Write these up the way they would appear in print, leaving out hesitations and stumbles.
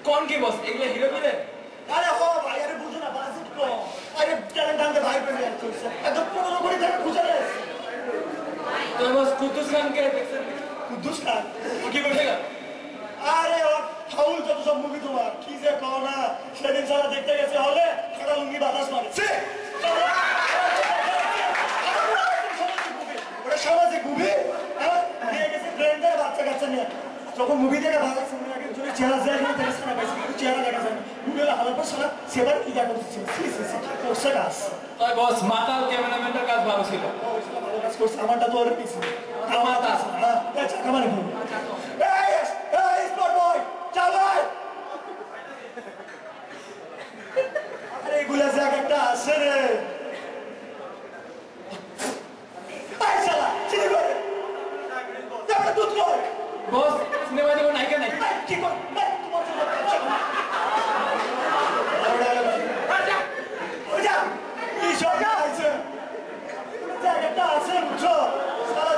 कौन की बॉस एक ले हीरो मिले अरे हो भाई अरे बुझो ना बाजित को अरे टैलेंट आंदे भाई पे यार तो एकदम পুরো করে থেকে খুঁজে तो बस कुद्दूस खान के কুদ্দুস খান वो की बैठेगा আরে ও ফাউল যত সব মুভি তোমার কি যে কও না সেদিন সারা দেখতে গেছে হলে সারা লুঙ্গি বাতাস মারে সে ওটা সামাজিক মুভি হ্যাঁ নিয়ে গেছে ফ্রেন্ডদের বাচ্চা কাচ্চা নিয়ে যখন মুভি দেখে ভালো লাগছে মনে আগে জোরে চেহারা যায় না তার সারা পাইছে কিন্তু চেহারা দেখা যায় না মুভি হালার পর সারা সেবার কি দেখা করছে সি সি সি কি করছে কাজ তাই বস মাতাল ক্যামেরাম্যানটার কাজ ভালো ছিল ভালো কাজ করছে আমারটা তো ওর পিছে আমারটা হ্যাঁ চাকা মানে ভুল এই স্পট বয় চালাই আরে এগুলা জায়গা একটা আছে রে আই শালা চিনি করে যাবে দুধ কর बॉस सिनेमा देखो नहीं क्या नहीं কি কর তোমার জন্য ওটা কি সব আছে জায়গাটা আছে বুঝছো সারা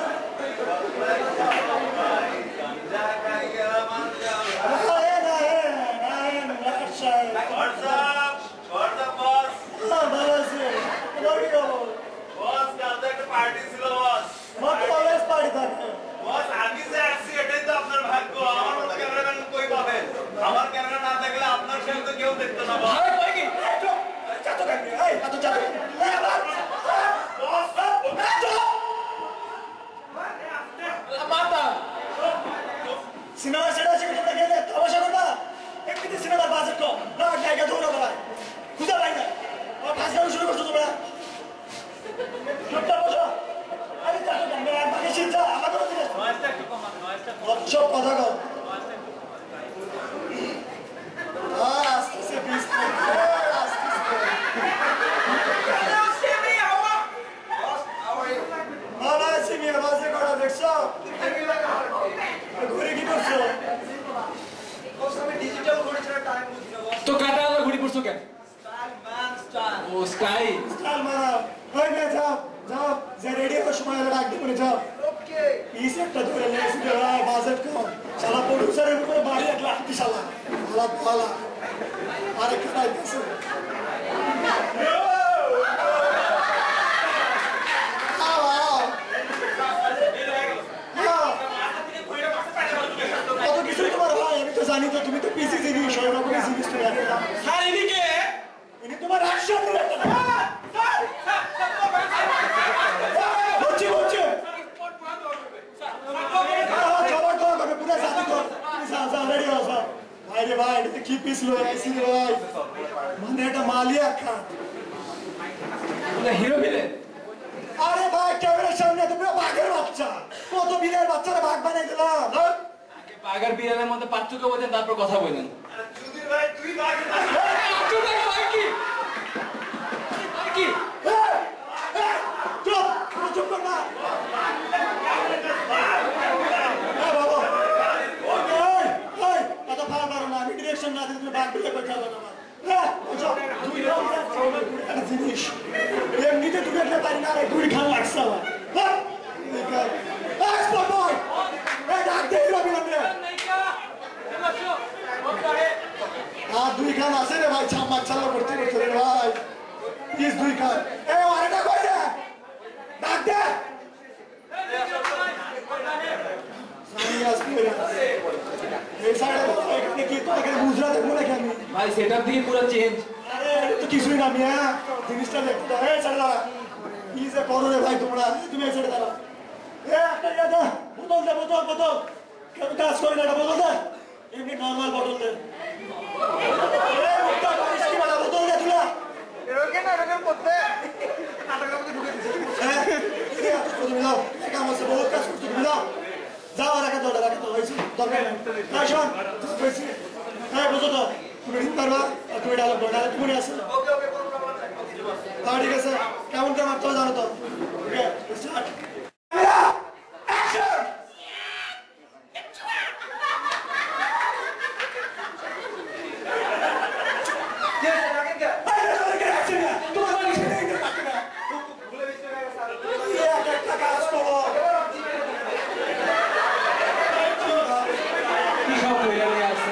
আমার ক্যামেরা না থাকলে আপনার সামনে তো কেউ দেখতো না বস আরে কই কি চাতো কেন এই এত চাতো माता সিনেমা সেটা আছে তোমরা গেলে তামাশা করবা এমনিতে সিনেমার বাজেট কম না জায়গা দৌড়া ভাই খুদা ভাই না আর ভাষণ শুরু করছো তোমরা চুপটা বসো আরে চাতো কেন বাকি চিন্তা আমাদেরও দিলে নয়েজটা একটু কমান নয়েজটা সব কথা কও আস্তে সে বিস দেখছো ঘুরে কি করছো तो काटा वाला घुड़ी पुरसो क्या ओ स्काई স্টাইল মারাও ওই নে যাও যাও যে রেডিও এর সময় হলে ডাক দিবনে যাও ওকে পিস একটা ধরে নিয়েছি রে ভাই বাজেট কম শালা প্রোডিউসারের উপরে বাড়ি এক লাখ কি শালা ভালো ভালো আরে খাই দিছে জানি তো তুমি তো পিসি জিনিস সব রকমের জিনিস তো জানো স্যার এদিকে ইনি তোমার অ্যাকশন বলছি বলছি জমা করবে পুরো জাতি কর তুমি যা রেডি হও সব ভাই রে ভাই এটা কি পিস লো আইসি রে ভাই মানে এটা মালিয়া খান ওটা হিরো ভিলেন আরে ভাই ক্যামেরার সামনে তুমি বাঘের বাচ্চা কত বিলের বাচ্চারা বাঘ বানাই দিলাম বাঘের বিড়ালের মধ্যে পার্থক্য বোঝেন তারপর কথা বলেন সুধীর ভাই তুই বাকি কি চুপ চুপ কর না বাবা ওই ওই কথা ভালো করো না আমি ডিরেকশন না দিলে তুমি বাঘ বিলে করে খেলো না জিনিস এমনিতে তুমি একটা পারি না দুই খান লাগছে দুই খান আছে রে ভাই ছাম্মাক চালো করতে করতে রে ভাই প্লিজ দুই খান এ আরেকটা কই দে ডাক দে সামনে আসবে এই সাইডে এখানে কি তো এখানে গুজরাট দেখবো নাকি আমি ভাই সেটআপ দিকে পুরো চেঞ্জ আরে তো কিছুই না মিয়া জিনিসটা দেখতে দাও এই সাইডে দাঁড়া কি যে করো রে ভাই তোমরা তুমি এই সাইডে দাঁড়াও এ একটা ইয়া দে বোতল দে বোতল কেন কাজ করি না এটা বোতল দে এমনি নরমাল বোতল দে এ মুক্তা পানিস কি বলা বোতল দে তুই এরকম করতে কাটার মধ্যে ঢুকে দিছিস তুমি যাও কাম আছে বহুত কাজ করতে তুমি যাও যাও রাখা দাও হইছে দরকার নাই শোন বেশি হ্যাঁ বুঝো তো তুমি ঠিক পারবা আর তুমি ডায়লগ করো ডায়লগ মনে আছে ওকে ওকে কোনো প্রবলেম নাই হ্যাঁ ঠিক আছে কেমন কেমন মারতে জানো তো ওকে স্টার্ট ক্যামেরা অ্যাকশন কে ডাকেন কে আরে তোকে অ্যাকশন না তোমার বাড়ি ছেড়ে দিতে পারতে না ভুলে গেছি স্যার এই একটা কাজ করো কি সব কইরা নিয়ে আসছে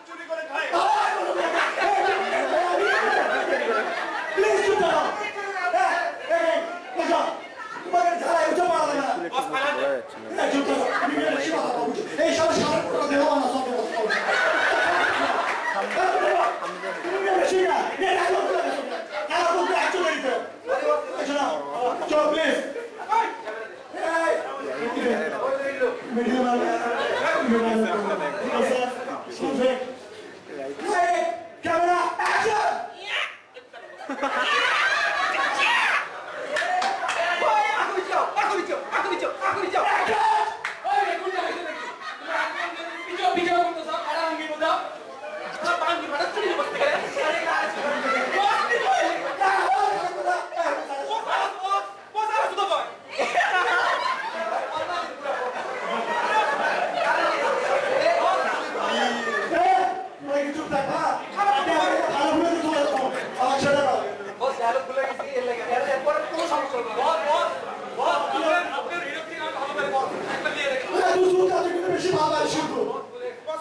চুরি করে খায় বস ফাইনাল এই সব সারা পুরো দেওয়া না সব তুমি বেশি না এই ডায়লগ করে না বলতে অ্যাকশন দিতে শোনা চল প্লিজ মিডিয়াম ক্যামেরা অ্যাকশন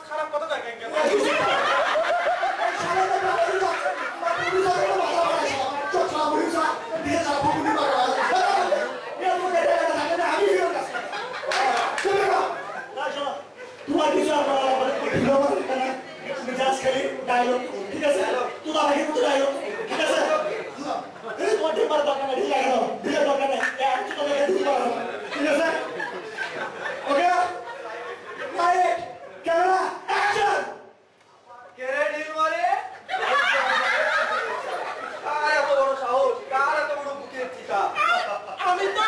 খারাপ কথা দেখেন কেন তোমার কিছু ডায়লগ ঠিক আছে তোমার আগে তো ডায়লগ ঠিক আছে তোমার টেম্পার দরকার নেই ঢিলা গেল ঢিলা দরকার নেই ঠিক আছে ওকে লাইট ক্যামেরা অ্যাকশন কে রে ঢিল মারে কার এত বড় সাহস কার এত বড় বুকের চিতা আমি তো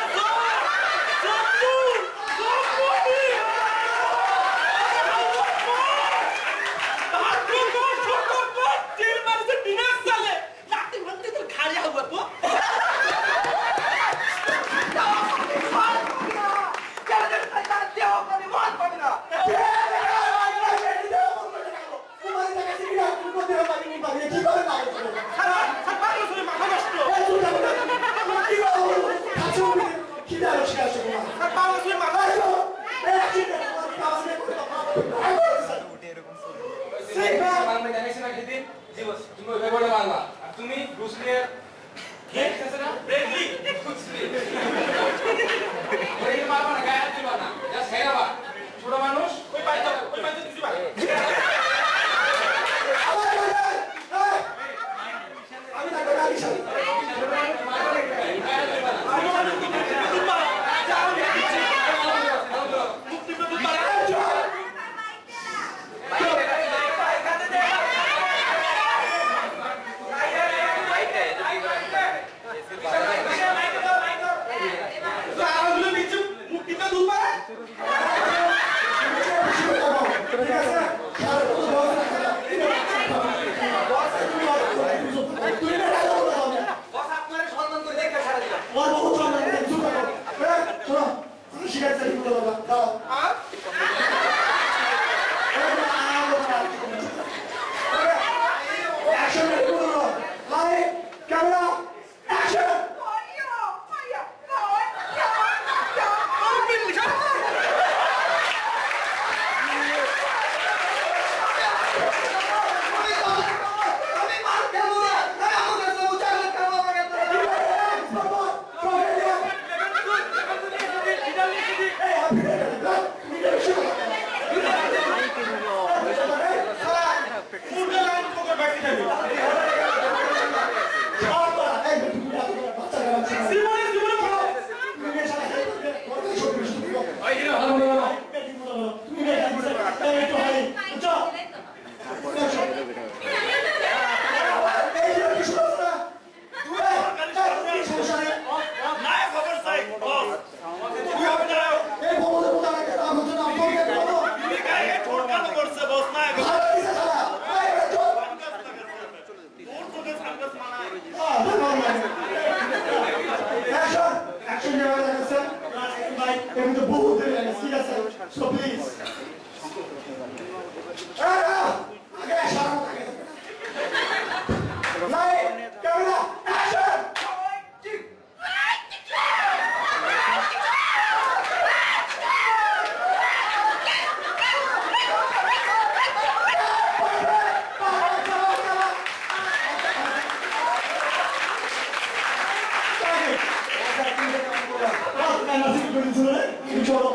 তুমি ব্রুসলির ব্রেক আছে না ব্রেকলি ওই মারবা না গায়ে হাত দিবা না জাস্ট হেরাবা ছোট মানুষ ওই পাইতো দিবা আমি তাকে গালি শালি ঠিক আছে এনার্জি করে দিছিল রে, চলো